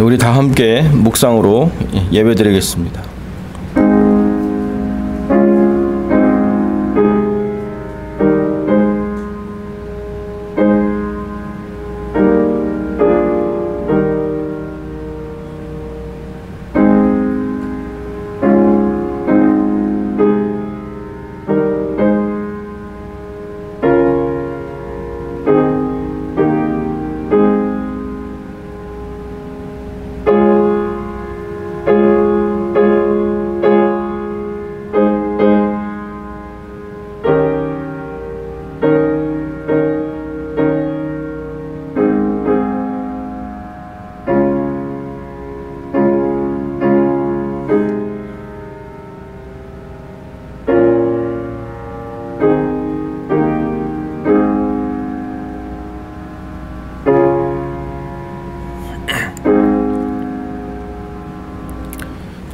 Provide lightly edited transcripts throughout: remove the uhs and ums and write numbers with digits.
우리 다 함께 묵상으로 예배드리겠습니다.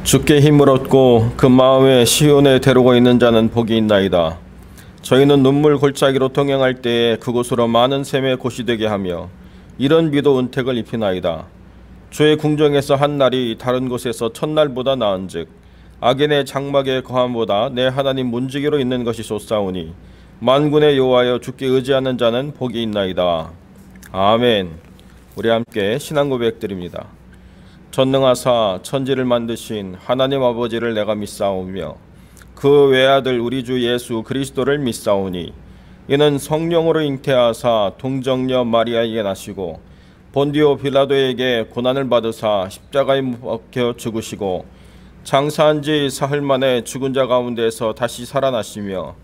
주께 힘을 얻고 그 마음에 시온에 데리고 있는 자는 복이 있나이다. 저희는 눈물 골짜기로 동행할 때에 그곳으로 많은 샘의 곳이 되게 하며 이런 비도 은택을 입히나이다. 주의 궁정에서 한 날이 다른 곳에서 첫날보다 나은즉 악인의 장막에 거함보다 내 하나님 문지기로 있는 것이 좋사오니 만군의 여호와여 주께 의지하는 자는 복이 있나이다. 아멘. 우리 함께 신앙 고백드립니다. 전능하사 천지를 만드신 하나님 아버지를 내가 믿사오며 그 외아들 우리 주 예수 그리스도를 믿사오니 이는 성령으로 잉태하사 동정녀 마리아에게 나시고 본디오 빌라도에게 고난을 받으사 십자가에 못 박혀 죽으시고 장사한 지 사흘 만에 죽은 자 가운데서 다시 살아나시며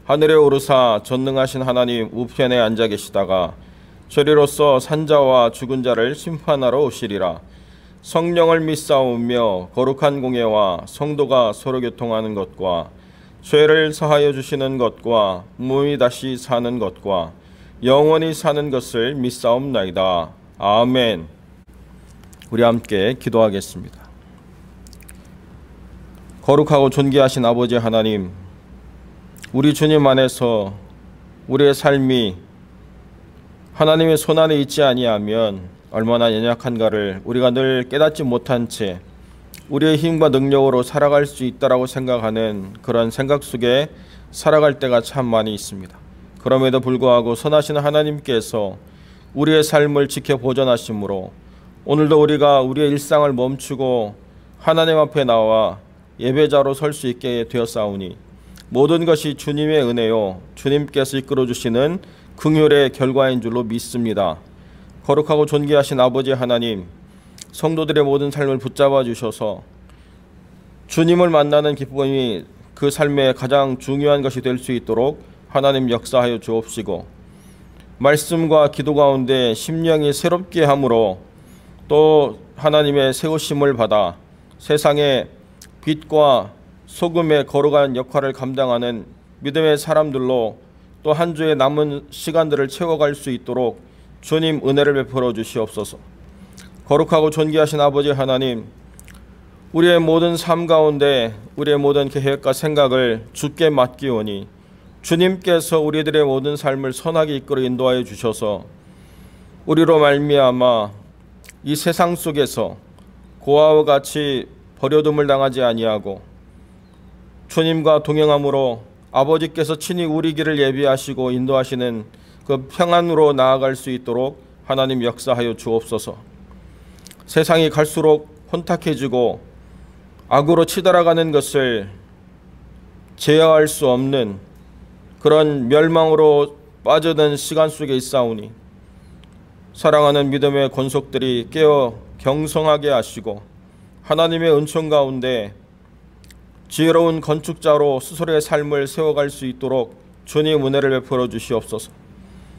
하늘에 오르사 전능하신 하나님 우편에 앉아 계시다가 저리로서 산자와 죽은 자를 심판하러 오시리라. 성령을 믿사오며 거룩한 공예와 성도가 서로 교통하는 것과 죄를 사하여 주시는 것과 몸이 다시 사는 것과 영원히 사는 것을 믿사옵나이다. 아멘. 우리 함께 기도하겠습니다. 거룩하고 존귀하신 아버지 하나님, 우리 주님 안에서 우리의 삶이 하나님의 손안에 있지 아니하면 얼마나 연약한가를 우리가 늘 깨닫지 못한 채 우리의 힘과 능력으로 살아갈 수 있다라고 생각하는 그런 생각 속에 살아갈 때가 참 많이 있습니다. 그럼에도 불구하고 선하신 하나님께서 우리의 삶을 지켜 보존하심으로 오늘도 우리가 우리의 일상을 멈추고 하나님 앞에 나와 예배자로 설 수 있게 되었사오니 모든 것이 주님의 은혜요 주님께서 이끌어주시는 긍휼의 결과인 줄로 믿습니다. 거룩하고 존귀하신 아버지 하나님, 성도들의 모든 삶을 붙잡아 주셔서 주님을 만나는 기쁨이 그 삶의 가장 중요한 것이 될 수 있도록 하나님 역사하여 주옵시고 말씀과 기도 가운데 심령이 새롭게 함으로 또 하나님의 세우심을 받아 세상의 빛과 소금의 거룩한 역할을 감당하는 믿음의 사람들로 또 한 주의 남은 시간들을 채워갈 수 있도록 주님 은혜를 베풀어 주시옵소서. 거룩하고 존귀하신 아버지 하나님, 우리의 모든 삶 가운데 우리의 모든 계획과 생각을 주께 맡기오니 주님께서 우리들의 모든 삶을 선하게 이끌어 인도하여 주셔서 우리로 말미암아 이 세상 속에서 고아와 같이 버려둠을 당하지 아니하고 주님과 동행함으로 아버지께서 친히 우리 길을 예비하시고 인도하시는 그 평안으로 나아갈 수 있도록 하나님 역사하여 주옵소서. 세상이 갈수록 혼탁해지고 악으로 치달아가는 것을 제어할 수 없는 그런 멸망으로 빠져든 시간 속에 있사오니 사랑하는 믿음의 권속들이 깨어 경성하게 하시고 하나님의 은총 가운데 지혜로운 건축자로 스스로의 삶을 세워갈 수 있도록 주님 은혜를 베풀어 주시옵소서.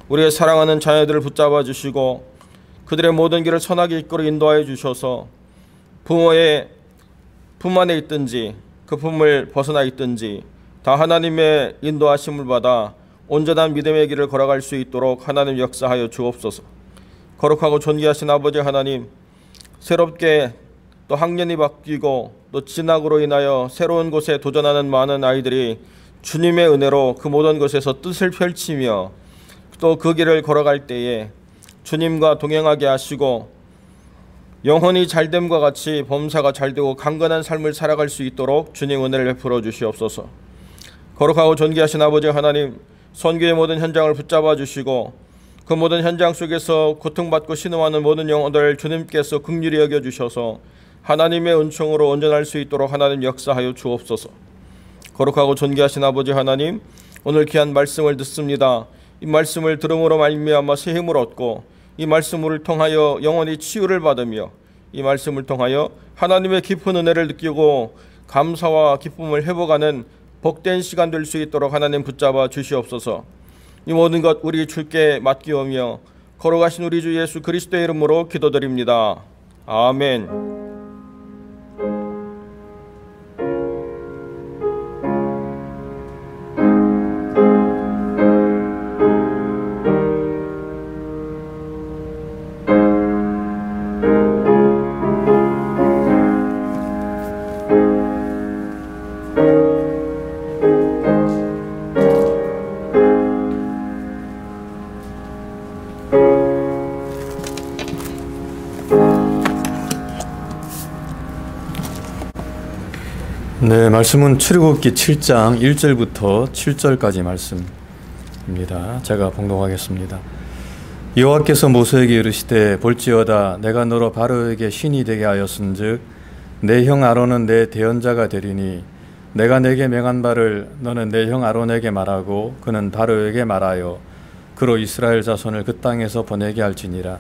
우리의 사랑하는 자녀들을 붙잡아 주시고 그들의 모든 길을 선하게 이끌어 인도하여 주셔서 부모의 품 안에 있든지 그 품을 벗어나 있든지 다 하나님의 인도하심을 받아 온전한 믿음의 길을 걸어갈 수 있도록 하나님 역사하여 주옵소서. 거룩하고 존귀하신 아버지 하나님, 새롭게 또 학년이 바뀌고 또 진학으로 인하여 새로운 곳에 도전하는 많은 아이들이 주님의 은혜로 그 모든 것에서 뜻을 펼치며 또 그 길을 걸어갈 때에 주님과 동행하게 하시고 영혼이 잘됨과 같이 범사가 잘되고 강건한 삶을 살아갈 수 있도록 주님 은혜를 베풀어 주시옵소서. 거룩하고 존귀하신 아버지 하나님, 선교의 모든 현장을 붙잡아 주시고 그 모든 현장 속에서 고통받고 신음하는 모든 영혼들을 주님께서 긍휼히 여겨주셔서 하나님의 은총으로 온전할 수 있도록 하나님 역사하여 주옵소서. 거룩하고 존귀하신 아버지 하나님, 오늘 귀한 말씀을 듣습니다. 이 말씀을 들음으로 말미암아 새 힘을 얻고 이 말씀을 통하여 영원히 치유를 받으며 이 말씀을 통하여 하나님의 깊은 은혜를 느끼고 감사와 기쁨을 회복하는 복된 시간 될 수 있도록 하나님 붙잡아 주시옵소서. 이 모든 것 우리 주께 맡기오며 거룩하신 우리 주 예수 그리스도의 이름으로 기도드립니다. 아멘. 네, 말씀은 출애굽기 7장 1절부터 7절까지 말씀입니다. 제가 봉독하겠습니다. 여호와께서 모세에게 이르시되 볼지어다 내가 너로 바로에게 신이 되게 하였은즉 내 형 아론은 내 대언자가 되리니 내가 내게 명한 바를 너는 내 형 아론에게 말하고 그는 바로에게 말하여 그로 이스라엘 자손을 그 땅에서 보내게 할지니라.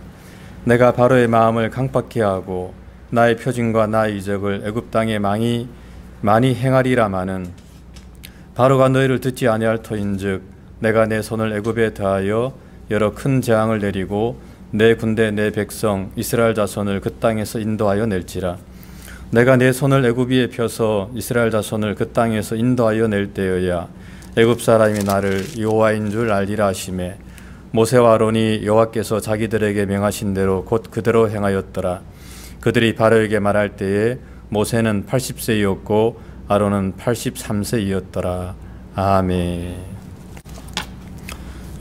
내가 바로의 마음을 강팍케 하고 나의 표징과 나의 이적을 애굽 땅에 많이 행하리라마는 바로가 너희를 듣지 아니할 터인즉 내가 내 손을 애굽에 더하여 여러 큰 재앙을 내리고 내 군대 내 백성 이스라엘 자손을 그 땅에서 인도하여 낼지라. 내가 내 손을 애굽 위에 펴서 이스라엘 자손을 그 땅에서 인도하여 낼 때여야 애굽 사람이 나를 여호와인 줄 알리라 하시매 모세와 아론이 여호와께서 자기들에게 명하신 대로 곧 그대로 행하였더라. 그들이 바로에게 말할 때에 모세는 80세였고 아론은 83세이었더라. 아멘.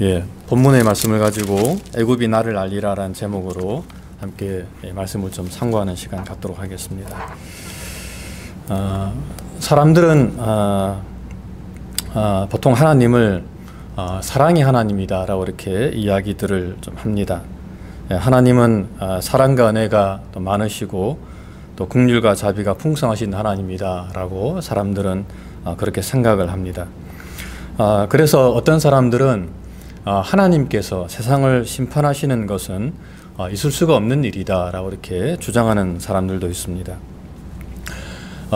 예, 본문의 말씀을 가지고 애굽이 나를 알리라라는 제목으로 함께 말씀을 좀 상고하는 시간 갖도록 하겠습니다. 사람들은 보통 하나님을 사랑의 하나님이다라고 이렇게 이야기들을 좀 합니다. 하나님은 사랑과 은혜가 또 많으시고 또 긍휼과 자비가 풍성하신 하나님이다라고 사람들은 그렇게 생각을 합니다. 그래서 어떤 사람들은 하나님께서 세상을 심판하시는 것은 있을 수가 없는 일이다라고 이렇게 주장하는 사람들도 있습니다.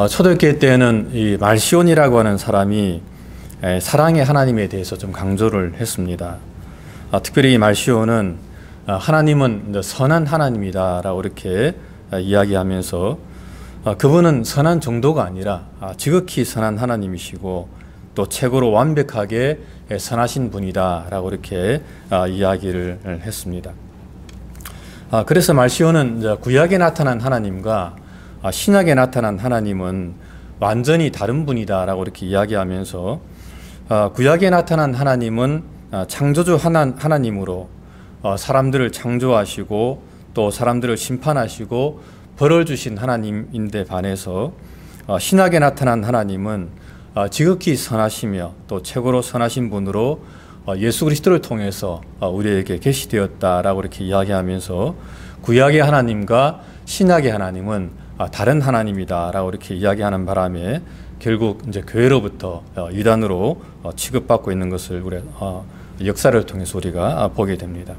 초대교회 때에는 이 말시온이라고 하는 사람이 사랑의 하나님에 대해서 좀 강조를 했습니다. 특별히 이 말시온은 하나님은 선한 하나님이다라고 이렇게 이야기하면서 그분은 선한 정도가 아니라 지극히 선한 하나님이시고 또 최고로 완벽하게 선하신 분이다라고 이렇게 이야기를 했습니다. 그래서 말시온은 구약에 나타난 하나님과 신약에 나타난 하나님은 완전히 다른 분이다라고 이렇게 이야기하면서 구약에 나타난 하나님은 창조주 하나님으로 사람들을 창조하시고 또 사람들을 심판하시고 벌을 주신 하나님인데 반해서 신약에 나타난 하나님은 지극히 선하시며 또 최고로 선하신 분으로 예수 그리스도를 통해서 우리에게 계시되었다라고 이렇게 이야기하면서 구약의 하나님과 신약의 하나님은 다른 하나님이다라고 이렇게 이야기하는 바람에 결국 이제 교회로부터 이단으로 취급받고 있는 것을 우리 역사를 통해서 우리가 보게 됩니다.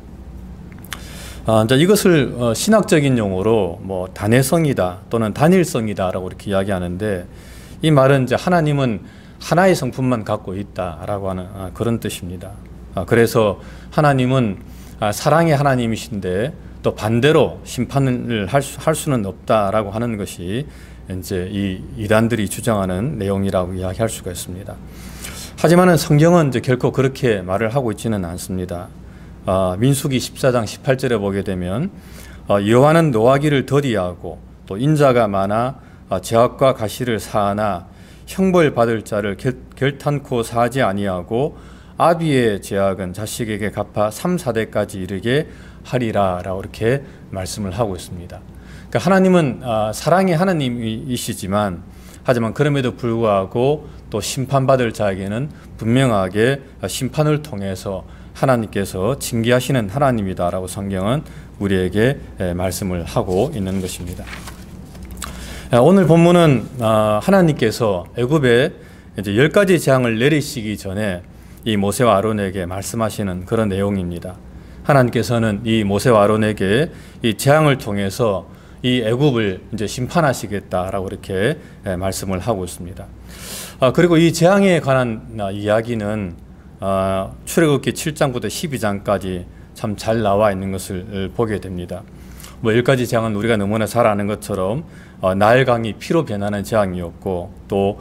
이제 이것을 신학적인 용어로 뭐 단회성이다 또는 단일성이다라고 이렇게 이야기하는데 이 말은 이제 하나님은 하나의 성품만 갖고 있다라고 하는 그런 뜻입니다. 그래서 하나님은 사랑의 하나님이신데 또 반대로 심판을 할 수는 없다라고 하는 것이 이제 이 이단들이 주장하는 내용이라고 이야기할 수가 있습니다. 하지만은 성경은 이제 결코 그렇게 말을 하고 있지는 않습니다. 민수기 14장 18절에 보게 되면 여호와는 노하기를 더디하고 또 인자가 많아 죄악과 가시를 사하나 형벌 받을 자를 결탄코 사하지 아니하고 아비의 죄악은 자식에게 갚아 3, 4대까지 이르게 하리라 라고 이렇게 말씀을 하고 있습니다. 그러니까 하나님은 사랑의 하나님이시지만 하지만 그럼에도 불구하고 또 심판받을 자에게는 분명하게 심판을 통해서 하나님께서 징계하시는 하나님이다라고 성경은 우리에게 말씀을 하고 있는 것입니다. 오늘 본문은 하나님께서 애굽에 이제 10가지 재앙을 내리시기 전에 이 모세와 아론에게 말씀하시는 그런 내용입니다. 하나님께서는 이 모세와 아론에게 이 재앙을 통해서 이 애굽을 이제 심판하시겠다라고 이렇게 말씀을 하고 있습니다. 그리고 이 재앙에 관한 이야기는 출애굽기 7장부터 12장까지 참 잘 나와 있는 것을 보게 됩니다. 10가지 재앙은 우리가 너무나 잘 아는 것처럼 나일강이 피로 변하는 재앙이었고 또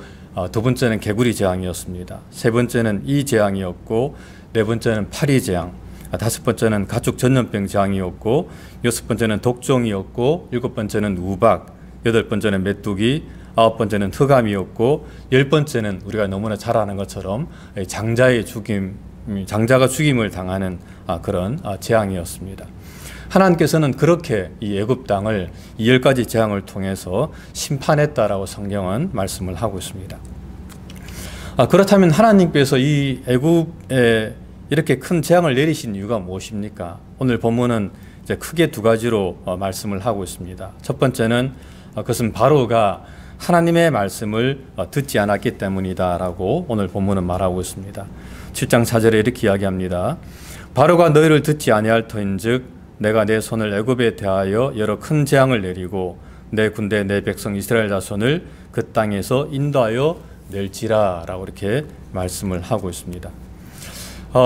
두 번째는 개구리 재앙이었습니다. 세 번째는 이 재앙이었고 네 번째는 파리 재앙, 다섯 번째는 가축 전염병 재앙이었고 여섯 번째는 독종이었고 일곱 번째는 우박, 여덟 번째는 메뚜기, 아홉 번째는 흑암이었고 열 번째는 우리가 너무나 잘 아는 것처럼 장자가 죽임을 당하는 그런 재앙이었습니다. 하나님께서는 그렇게 이 애굽 땅을 이 10가지 재앙을 통해서 심판했다라고 성경은 말씀을 하고 있습니다. 그렇다면 하나님께서 이 애굽에 이렇게 큰 재앙을 내리신 이유가 무엇입니까? 오늘 본문은 이제 크게 두 가지로 말씀을 하고 있습니다. 첫 번째는 그것은 바로가 하나님의 말씀을 듣지 않았기 때문이다라고 오늘 본문은 말하고 있습니다. 7장 4절에 이렇게 이야기합니다. 바로가 너희를 듣지 아니할 터인즉 내가 내 손을 애굽에 대하여 여러 큰 재앙을 내리고 내 군대 내 백성 이스라엘 자손을 그 땅에서 인도하여 낼지라라고 이렇게 말씀을 하고 있습니다.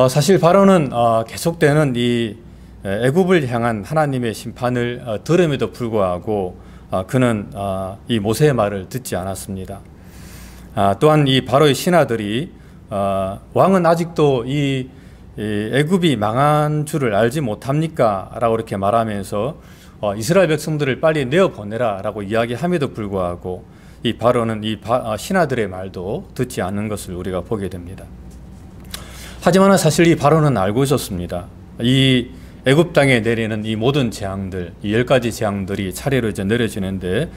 사실 바로는 계속되는 이 애굽을 향한 하나님의 심판을 들음에도 불구하고 그는 이 모세의 말을 듣지 않았습니다. 또한 이 바로의 신하들이 왕은 아직도 이 애굽이 망한 줄을 알지 못합니까? 라고 이렇게 말하면서 이스라엘 백성들을 빨리 내어보내라 라고 이야기함에도 불구하고 이 바로는 이 신하들의 말도 듣지 않는 것을 우리가 보게 됩니다. 하지만 사실 이 바로는 알고 있었습니다. 이 애굽 땅에 내리는 이 모든 재앙들, 이 10가지 재앙들이 차례로 이제 내려지는데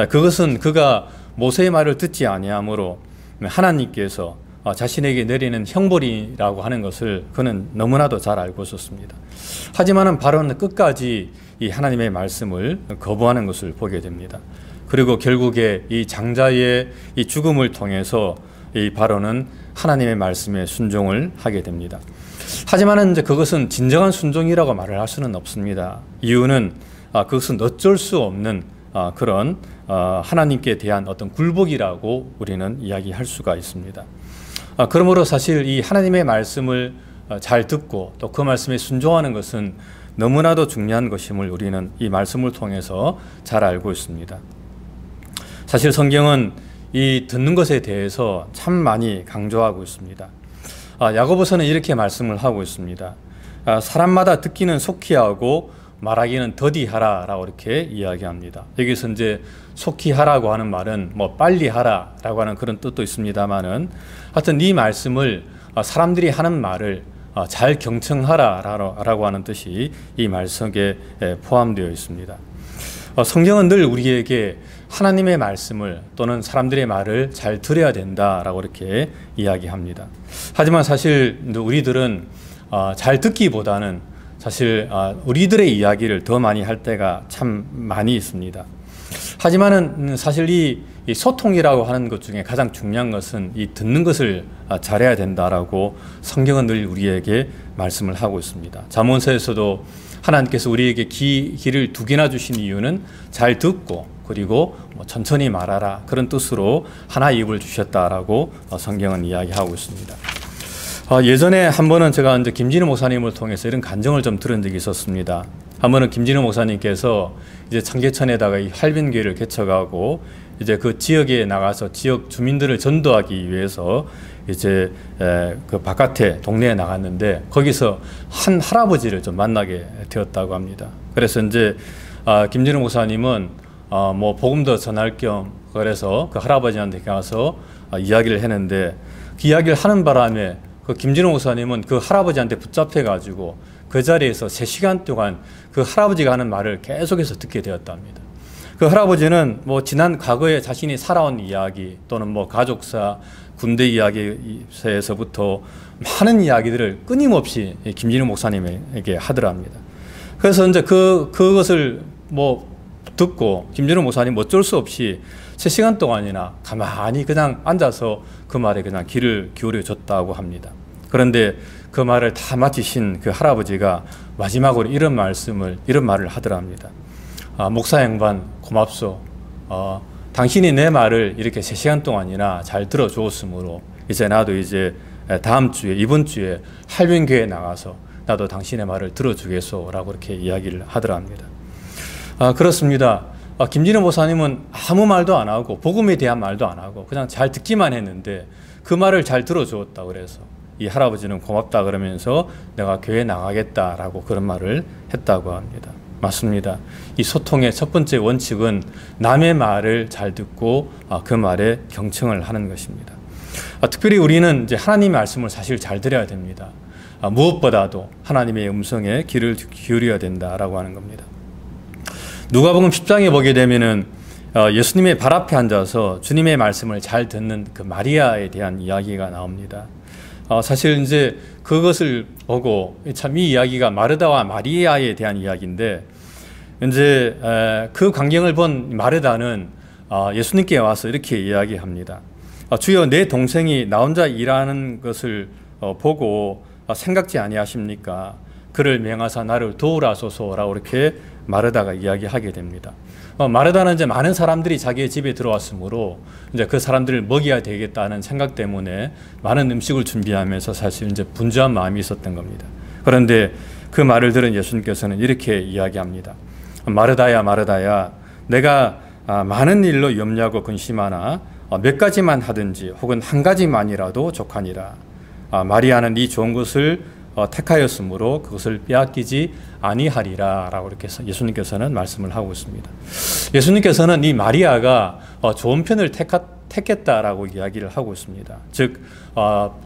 그것은 그가 모세의 말을 듣지 아니하므로 하나님께서 자신에게 내리는 형벌이라고 하는 것을 그는 너무나도 잘 알고 있었습니다. 하지만은 바로는 끝까지 이 하나님의 말씀을 거부하는 것을 보게 됩니다. 그리고 결국에 이 장자의 이 죽음을 통해서 이 바로는 하나님의 말씀에 순종을 하게 됩니다. 하지만은 이제 그것은 진정한 순종이라고 말을 할 수는 없습니다. 이유는 그것은 어쩔 수 없는 그런 하나님께 대한 어떤 굴복이라고 우리는 이야기할 수가 있습니다. 그러므로 사실 이 하나님의 말씀을 잘 듣고 또 그 말씀에 순종하는 것은 너무나도 중요한 것임을 우리는 이 말씀을 통해서 잘 알고 있습니다. 사실 성경은 이 듣는 것에 대해서 참 많이 강조하고 있습니다. 야고보서는 이렇게 말씀을 하고 있습니다. 사람마다 듣기는 속히 하고 말하기는 더디 하라라고 이렇게 이야기합니다. 여기서 이제 속히 하라고 하는 말은 뭐 빨리 하라라고 하는 그런 뜻도 있습니다만은 하여튼 이 말씀을 사람들이 하는 말을 잘 경청하라라고 하는 뜻이 이 말씀에 포함되어 있습니다. 성경은 늘 우리에게 하나님의 말씀을 또는 사람들의 말을 잘 들어야 된다라고 이렇게 이야기합니다. 하지만 사실 우리들은 잘 듣기보다는 사실 우리들의 이야기를 더 많이 할 때가 참 많이 있습니다. 하지만은 사실 이 소통이라고 하는 것 중에 가장 중요한 것은 이 듣는 것을 잘해야 된다라고 성경은 늘 우리에게 말씀을 하고 있습니다. 잠언서에서도 하나님께서 우리에게 귀를 두 개나 주신 이유는 잘 듣고 그리고 천천히 말하라 그런 뜻으로 하나의 입을 주셨다라고 성경은 이야기하고 있습니다. 예전에 한 번은 제가 이제 김진우 목사님을 통해서 이런 간증을 좀 들은 적이 있었습니다. 한 번은 김진우 목사님께서 이제 청계천에다가 이 할빈교회를 개척하고 이제 그 지역에 나가서 지역 주민들을 전도하기 위해서 이제 그 바깥에 동네에 나갔는데 거기서 한 할아버지를 좀 만나게 되었다고 합니다. 그래서 이제 김진우 목사님은 뭐 복음도 전할 겸 그래서 그 할아버지한테 가서 이야기를 했는데 그 이야기를 하는 바람에 그 김진호 목사님은 그 할아버지한테 붙잡혀 가지고 그 자리에서 3시간 동안 그 할아버지가 하는 말을 계속해서 듣게 되었답니다. 그 할아버지는 뭐 지난 과거에 자신이 살아온 이야기 또는 뭐 가족사, 군대 이야기에서부터 많은 이야기들을 끊임없이 김진우 목사님에게 하더랍니다. 그래서 이제 그것을 뭐 듣고 김진우 목사님 어쩔 수 없이 3시간 동안이나 가만히 그냥 앉아서 그 말에 그냥 귀를 기울여 줬다고 합니다. 그런데 그 말을 다 마치신 그 할아버지가 마지막으로 이런 말을 하더랍니다. 목사 양반 고맙소. 당신이 내 말을 이렇게 3시간 동안이나 잘 들어주었으므로 이제 나도 이제 이번 주에 할빈교회에 나가서 나도 당신의 말을 들어주겠소 라고 이렇게 이야기를 하더랍니다. 그렇습니다. 김진우 목사님은 아무 말도 안 하고 복음에 대한 말도 안 하고 그냥 잘 듣기만 했는데 그 말을 잘 들어주었다 그래서 이 할아버지는 고맙다 그러면서 내가 교회 나가겠다라고 그런 말을 했다고 합니다. 맞습니다. 이 소통의 첫 번째 원칙은 남의 말을 잘 듣고 그 말에 경청을 하는 것입니다. 특별히 우리는 이제 하나님의 말씀을 사실 잘 들어야 됩니다. 무엇보다도 하나님의 음성에 귀를 기울여야 된다라고 하는 겁니다. 누가복음 10장에 보게 되면은 예수님의 발 앞에 앉아서 주님의 말씀을 잘 듣는 그 마리아에 대한 이야기가 나옵니다. 사실 이제 그것을 보고 참 이 이야기가 마르다와 마리아에 대한 이야기인데 이제 그 광경을 본 마르다는 예수님께 와서 이렇게 이야기합니다. 주여 내 동생이 나 혼자 일하는 것을 보고 생각지 아니하십니까? 그를 명하사 나를 도우라소서라고 이렇게 마르다가 이야기하게 됩니다. 마르다는 이제 많은 사람들이 자기의 집에 들어왔으므로 이제 그 사람들을 먹여야 되겠다는 생각 때문에 많은 음식을 준비하면서 사실 이제 분주한 마음이 있었던 겁니다. 그런데 그 말을 들은 예수님께서는 이렇게 이야기합니다. 마르다야, 마르다야, 내가 많은 일로 염려하고 근심하나 몇 가지만 하든지 혹은 한 가지만이라도 족하니라. 마리아는 이 좋은 것을 택하였으므로 그것을 빼앗기지 아니하리라 라고 이렇게 예수님께서는 말씀을 하고 있습니다. 예수님께서는 이 마리아가 좋은 편을 택했다라고 이야기를 하고 있습니다. 즉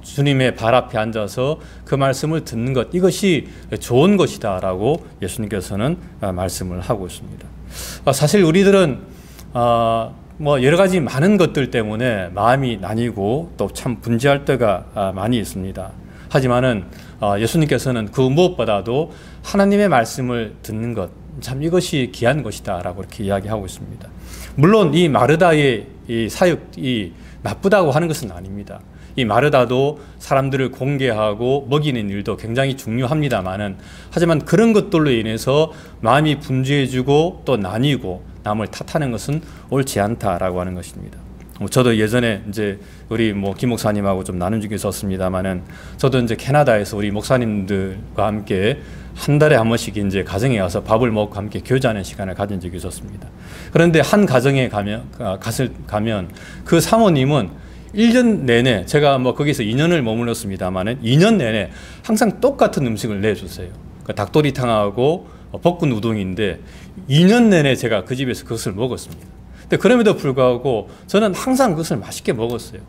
주님의 발 앞에 앉아서 그 말씀을 듣는 것, 이것이 좋은 것이다 라고 예수님께서는 말씀을 하고 있습니다. 사실 우리들은 뭐 여러 가지 많은 것들 때문에 마음이 나뉘고 또 참 분주할 때가 많이 있습니다. 하지만은 예수님께서는 그 무엇보다도 하나님의 말씀을 듣는 것, 참 이것이 귀한 것이다 라고 이렇게 이야기하고 있습니다. 물론 이 마르다의 이 사역이 나쁘다고 하는 것은 아닙니다. 이 마르다도 사람들을 공개하고 먹이는 일도 굉장히 중요합니다만은, 하지만 그런 것들로 인해서 마음이 분주해지고 또 나뉘고 남을 탓하는 것은 옳지 않다라고 하는 것입니다. 저도 예전에 이제 우리 김 목사님하고 좀 나눈 적이 있었습니다만은, 저도 이제 캐나다에서 우리 목사님들과 함께 한 달에 한 번씩 이제 가정에 가서 밥을 먹고 함께 교제하는 시간을 가진 적이 있었습니다. 그런데 한 가정에 가면 그 사모님은 1년 내내, 제가 거기서 2년을 머물렀습니다만은 2년 내내 항상 똑같은 음식을 내주세요. 닭도리탕하고 볶은 우동인데 2년 내내 제가 그 집에서 그것을 먹었습니다. 근데 그럼에도 불구하고 저는 항상 그것을 맛있게 먹었어요.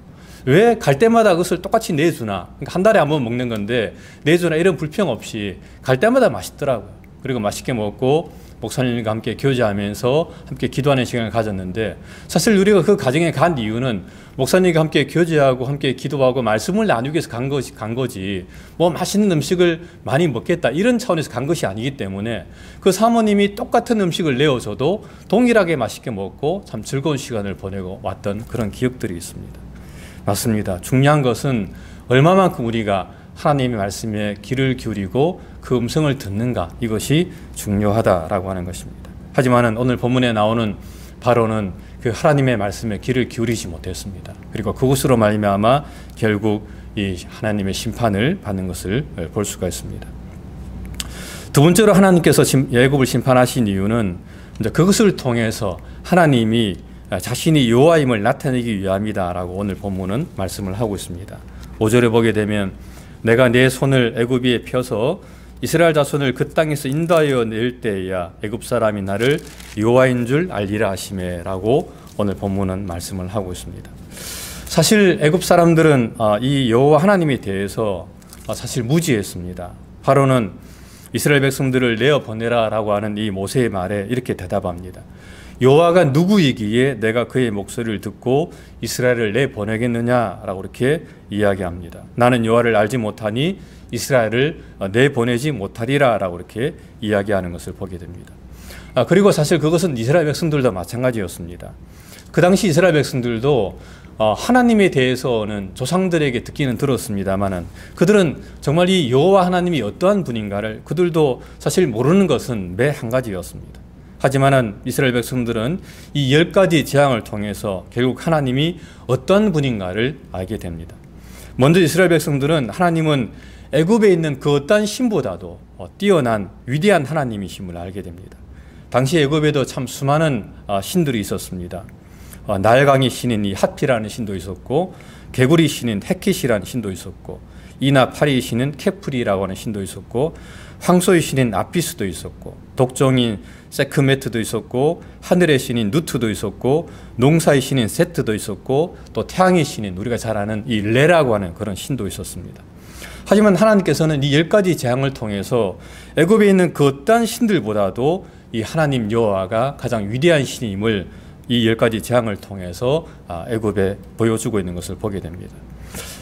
왜 갈 때마다 그것을 똑같이 내주나? 그러니까 한 달에 한 번 먹는 건데 내주나, 이런 불평 없이 갈 때마다 맛있더라고요. 그리고 맛있게 먹고 목사님과 함께 교제하면서 함께 기도하는 시간을 가졌는데, 사실 우리가 그 가정에 간 이유는 목사님과 함께 교제하고 함께 기도하고 말씀을 나누기 위해서 간 거지 맛있는 음식을 많이 먹겠다 이런 차원에서 간 것이 아니기 때문에, 그 사모님이 똑같은 음식을 내어줘도 동일하게 맛있게 먹고 참 즐거운 시간을 보내고 왔던 그런 기억들이 있습니다. 맞습니다. 중요한 것은 얼마만큼 우리가 하나님의 말씀에 귀를 기울이고 그 음성을 듣는가, 이것이 중요하다라고 하는 것입니다. 하지만은 오늘 본문에 나오는 바로는 그 하나님의 말씀에 귀를 기울이지 못했습니다. 그리고 그것으로 말미암아 결국 이 하나님의 심판을 받는 것을 볼 수가 있습니다. 두 번째로 하나님께서 애굽을 심판하신 이유는 이제 그것을 통해서 하나님이 자신이 여호와임을 나타내기 위함이다라고 오늘 본문은 말씀을 하고 있습니다. 5절에 보게 되면 내가 내 손을 애굽에 펴서 이스라엘 자손을 그 땅에서 인도하여 낼 때야 애굽 사람이 나를 여호와인 줄 알리라 하시매라고 오늘 본문은 말씀을 하고 있습니다. 사실 애굽 사람들은 이 여호와 하나님에 대해서 사실 무지했습니다. 바로는 이스라엘 백성들을 내어 보내라라고 하는 이 모세의 말에 이렇게 대답합니다. 여호와가 누구이기에 내가 그의 목소리를 듣고 이스라엘을 내보내겠느냐라고 이렇게 이야기합니다. 나는 여호와를 알지 못하니 이스라엘을 내보내지 못하리라라고 이렇게 이야기하는 것을 보게 됩니다. 그리고 사실 그것은 이스라엘 백성들도 마찬가지였습니다. 그 당시 이스라엘 백성들도 하나님에 대해서는 조상들에게 듣기는 들었습니다만은 그들은 정말 이 여호와 하나님이 어떠한 분인가를 그들도 사실 모르는 것은 매 한 가지였습니다. 하지만은 이스라엘 백성들은 이 10가지 재앙을 통해서 결국 하나님이 어떠한 분인가를 알게 됩니다. 먼저 이스라엘 백성들은 하나님은 애굽에 있는 그 어떠한 신보다도 뛰어난 위대한 하나님이심을 알게 됩니다. 당시 애굽에도 참 수많은 신들이 있었습니다. 나일강의 신인 이 핫피라는 신도 있었고, 개구리 신인 헤킷이라는 신도 있었고, 이나 파리의 신인 케프리라고 하는 신도 있었고, 황소의 신인 아피스도 있었고, 독종인 세크메트도 있었고, 하늘의 신인 누트도 있었고, 농사의 신인 세트도 있었고, 또 태양의 신인 우리가 잘 아는 이 레라고 하는 그런 신도 있었습니다. 하지만 하나님께서는 이 10가지 재앙을 통해서 애굽에 있는 그 어떠한 신들보다도 이 하나님 여호와가 가장 위대한 신임을 이 10가지 재앙을 통해서 애굽에 보여주고 있는 것을 보게 됩니다.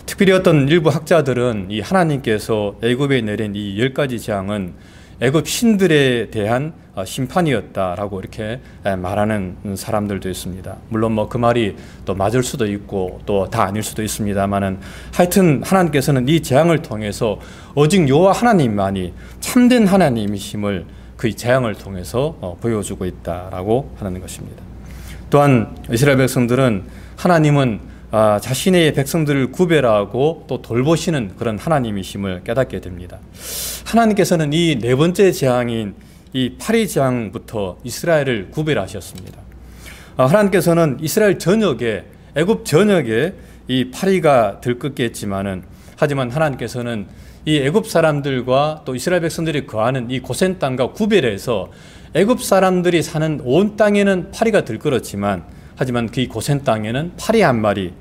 특별히 어떤 일부 학자들은 이 하나님께서 애굽에 내린 이 10가지 재앙은 애굽 신들에 대한 심판이었다라고 이렇게 말하는 사람들도 있습니다. 물론 뭐 그 말이 또 맞을 수도 있고 또 다 아닐 수도 있습니다만은 하여튼 하나님께서는 이 재앙을 통해서 오직 여호와 하나님만이 참된 하나님이심을 그 재앙을 통해서 보여주고 있다라고 하는 것입니다. 또한 이스라엘 백성들은 하나님은 자신의 백성들을 구별하고 또 돌보시는 그런 하나님이심을 깨닫게 됩니다. 하나님께서는 이 네 번째 재앙인 이 파리 재앙부터 이스라엘을 구별하셨습니다. 하나님께서는 이스라엘 전역에 애굽 전역에 이 파리가 들끓겠지만은 하지만 하나님께서는 이 애굽 사람들과 또 이스라엘 백성들이 거하는 이 고센 땅과 구별해서 애굽 사람들이 사는 온 땅에는 파리가 들끓었지만 하지만 그 고센 땅에는 파리 한 마리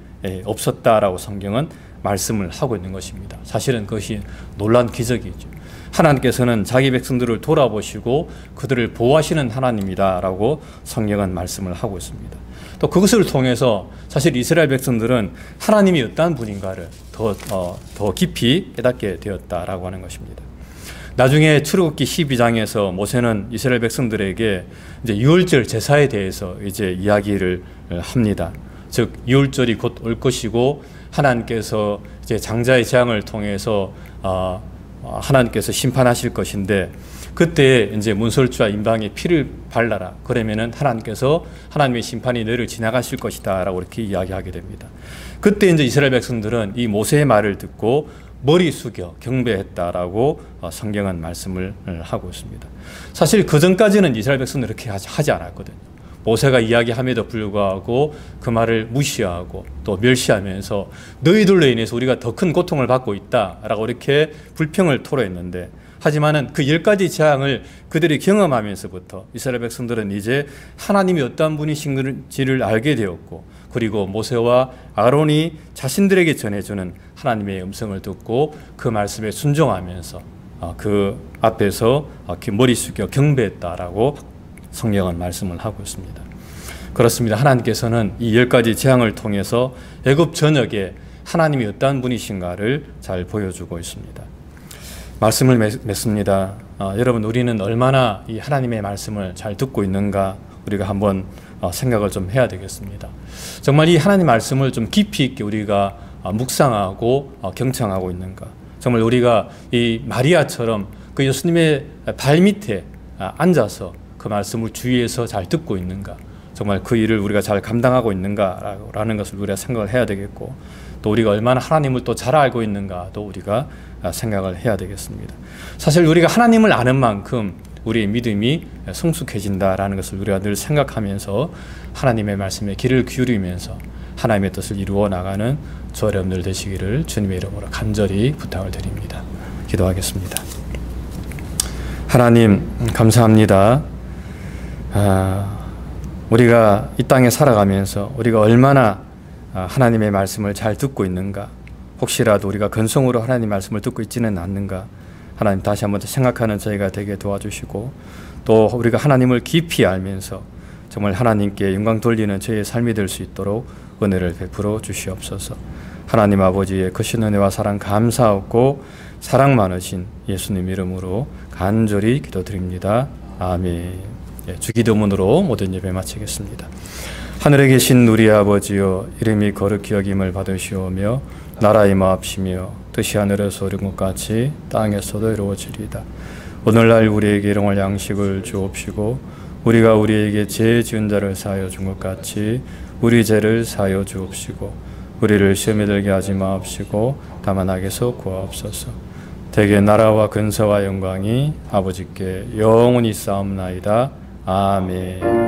없었다라고 성경은 말씀을 하고 있는 것입니다. 사실은 그것이 놀라운 기적이죠. 하나님께서는 자기 백성들을 돌아보시고 그들을 보호하시는 하나님이다라고 성경은 말씀을 하고 있습니다. 또 그것을 통해서 사실 이스라엘 백성들은 하나님이 어떠한 분인가를 더 깊이 깨닫게 되었다라고 하는 것입니다. 나중에 출애굽기 12장에서 모세는 이스라엘 백성들에게 이제 유월절 제사에 대해서 이제 이야기를 합니다. 즉 유월절이 곧 올 것이고 하나님께서 이제 장자의 재앙을 통해서 하나님께서 심판하실 것인데 그때 이제 문설주와 임방에 피를 발라라. 그러면은 하나님께서 하나님의 심판이 너를 지나가실 것이다라고 이렇게 이야기하게 됩니다. 그때 이제 이스라엘 백성들은 이 모세의 말을 듣고 머리 숙여 경배했다라고 성경은 말씀을 하고 있습니다. 사실 그 전까지는 이스라엘 백성들은 그렇게 하지 않았거든요. 모세가 이야기함에도 불구하고 그 말을 무시하고 또 멸시하면서 너희들로 인해서 우리가 더 큰 고통을 받고 있다라고 이렇게 불평을 토로했는데 하지만은 그 10가지 재앙을 그들이 경험하면서부터 이스라엘 백성들은 이제 하나님이 어떠한 분이신지를 알게 되었고 그리고 모세와 아론이 자신들에게 전해주는 하나님의 음성을 듣고 그 말씀에 순종하면서 그 앞에서 머리 숙여 경배했다라고 성경은 말씀을 하고 있습니다. 그렇습니다. 하나님께서는 이 10가지 재앙을 통해서 애굽 전역에 하나님이 어떠한 분이신가를 잘 보여주고 있습니다. 말씀을 맺습니다. 여러분 우리는 얼마나 이 하나님의 말씀을 잘 듣고 있는가 우리가 한번 생각을 좀 해야 되겠습니다. 정말 이 하나님 말씀을 좀 깊이 있게 우리가 묵상하고 경청하고 있는가. 정말 우리가 이 마리아처럼 그 예수님의 발밑에 앉아서 그 말씀을 주위에서 잘 듣고 있는가. 정말 그 일을 우리가 잘 감당하고 있는가라는 것을 우리가 생각을 해야 되겠고 또 우리가 얼마나 하나님을 또 잘 알고 있는가도 우리가 생각을 해야 되겠습니다. 사실 우리가 하나님을 아는 만큼 우리의 믿음이 성숙해진다라는 것을 우리가 늘 생각하면서 하나님의 말씀에 귀를 기울이면서 하나님의 뜻을 이루어 나가는 저와 여러분들 되시기를 주님의 이름으로 간절히 부탁을 드립니다. 기도하겠습니다. 하나님 감사합니다. 우리가 이 땅에 살아가면서 우리가 얼마나 하나님의 말씀을 잘 듣고 있는가, 혹시라도 우리가 근성으로 하나님의 말씀을 듣고 있지는 않는가, 하나님 다시 한번 생각하는 저희가 되게 도와주시고 또 우리가 하나님을 깊이 알면서 정말 하나님께 영광 돌리는 저의 삶이 될 수 있도록 은혜를 베풀어 주시옵소서. 하나님 아버지의 크신 은혜와 사랑 감사하고 사랑 많으신 예수님 이름으로 간절히 기도드립니다. 아멘. 주기도문으로 모든 예배 마치겠습니다. 하늘에 계신 우리 아버지여, 이름이 거룩히 여김을 받으시오며 나라의 마옵시며 뜻이 하늘에서 이룬 것 같이 땅에서도 이루어지리이다. 오늘날 우리에게 일용할 양식을 주옵시고 우리가 우리에게 죄 지은 자를 사하여 준 것 같이 우리 죄를 사하여 주옵시고 우리를 시험에 들게 하지 마옵시고 다만 악에서 구하옵소서. 대개 나라와 근세와 영광이 아버지께 영원히 쌓옵나이다. 아멘.